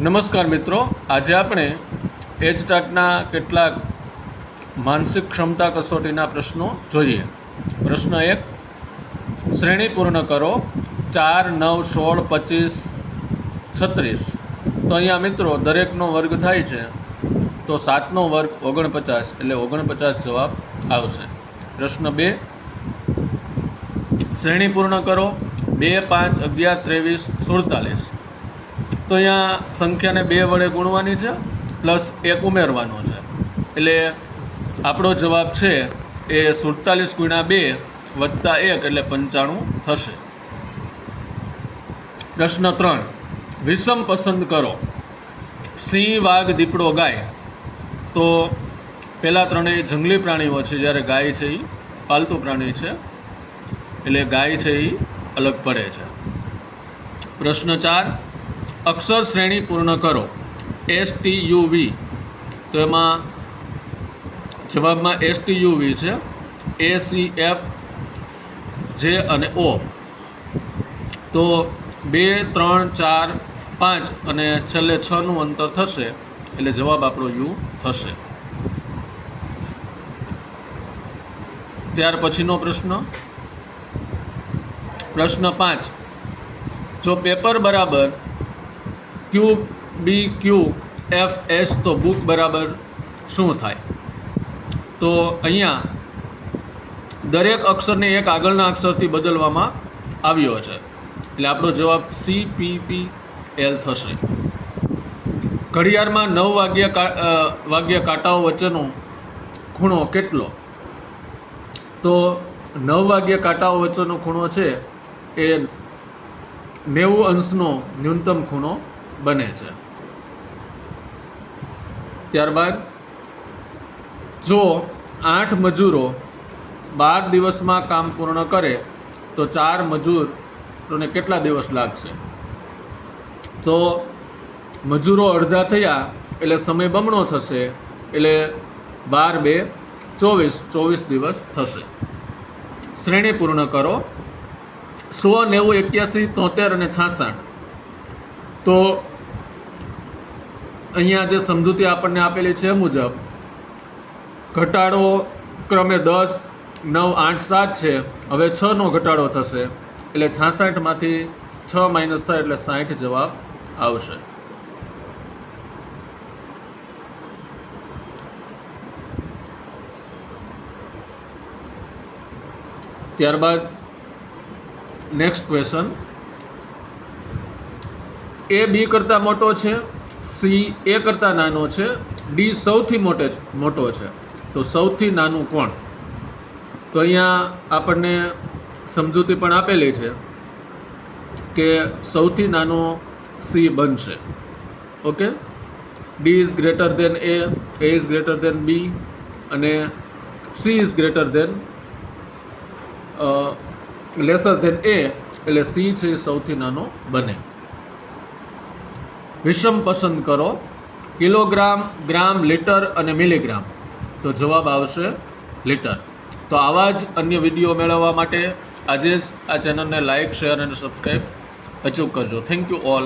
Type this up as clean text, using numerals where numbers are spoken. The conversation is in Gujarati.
નમસ્કાર મિત્રો, આજે આપણે એચટાટના કેટલાક માનસિક ક્ષમતા કસોટીના પ્રશ્નો જોઈએ. પ્રશ્ન 1, શ્રેણી પૂર્ણ કરો. 4, 9, 16, 25, 36. તો અહીંયા મિત્રો દરેકનો વર્ગ થાય છે, તો 7નો વર્ગ 49, એટલે 49 જવાબ આવશે. પ્રશ્ન 2, શ્રેણી પૂર્ણ કરો. 2, 5, 11, 23, 47. તો અહીંયા સંખ્યાને 2 વડે ગુણવાની છે પ્લસ 1 ઉમેરવાનો છે, એટલે આપણો જવાબ છે એ 47 ગુણ્યા 2 વત્તા 1 એટલે 95 થશે. પ્રશ્ન 3, વિષમ પસંદ કરો. સિંહ, વાઘ, દીપડો, ગાય. તો પહેલાં ત્રણેય જંગલી પ્રાણીઓ છે, જ્યારે ગાય છે એ પાલતુ પ્રાણી છે, એટલે ગાય છે એ અલગ પડે છે. પ્રશ્ન 4, અક્ષર શ્રેણી પૂર્ણ કરો. STUV. તો એમાં જવાબમાં STUV છે. ACF, J અને O. તો 2, 3, 4, 5 અને છેલ્લે 6નું અંતર થશે, એટલે જવાબ આપણો U થશે. ત્યાર પછીનો પ્રશ્ન, પ્રશ્ન 5, જો પેપર બરાબર QBQFS તો બુક બરાબર શું થાય? તો અહીંયા દરેક અક્ષરને એક આગળના અક્ષરથી બદલવામાં આવ્યો છે, એટલે આપણો જવાબ CPPL થશે. ઘડિયાળમાં 9 વાગ્યા કાંટાઓ વચ્ચેનો ખૂણો કેટલો? તો 9 વાગ્યા કાંટાઓ વચ્ચેનો ખૂણો છે એ 90 અંશનો ન્યૂનતમ ખૂણો બને છે. ત્યારબાદ, જો 8 મજૂરો 12 દિવસમાં કામ પૂર્ણ કરે તો 4 મજૂરોને કેટલા દિવસ લાગશે? તો મજૂરો અડધા થયા એટલે સમય બમણો થશે, એટલે 12, 2, 24 દિવસ થશે. શ્રેણી પૂર્ણ કરો. 100, 90, 81, 73 અને 66. તો અહીંયા જે સમજૂતી આપણને આપેલી છે એ મુજબ ઘટાડો ક્રમે 10, 9, 8, 7 છે. હવે 6નો ઘટાડો થશે, એટલે 66માંથી 6 માઇનસ થાય એટલે 60 જવાબ આવશે. ત્યારબાદ નેક્સ્ટ ક્વેશ્ચન, A B કરતાં મોટો છે, C A કરતાં નાનો છે, D સૌથી મોટો છે. તો સૌથી નાનું કોણ? તો અહીંયા આપણને સમજૂતી પણ આપેલી છે કે સૌથી નાનો C બનશે. Okay, D is greater than A is greater than B અને C is greater than lesser than A, એટલે C છે એ સૌથી નાનો બને. વિષમ પસંદ કરો. કિલોગ્રામ, ગ્રામ, લીટર અને મિલીગ્રામ. તો જવાબ આવશે લીટર. તો આવા જ અન્ય વિડીયો મેળવવા માટે આજે જ આ ચેનલને લાઇક, શેર અને સબસ્ક્રાઈબ અચૂક કરજો. Thank you all.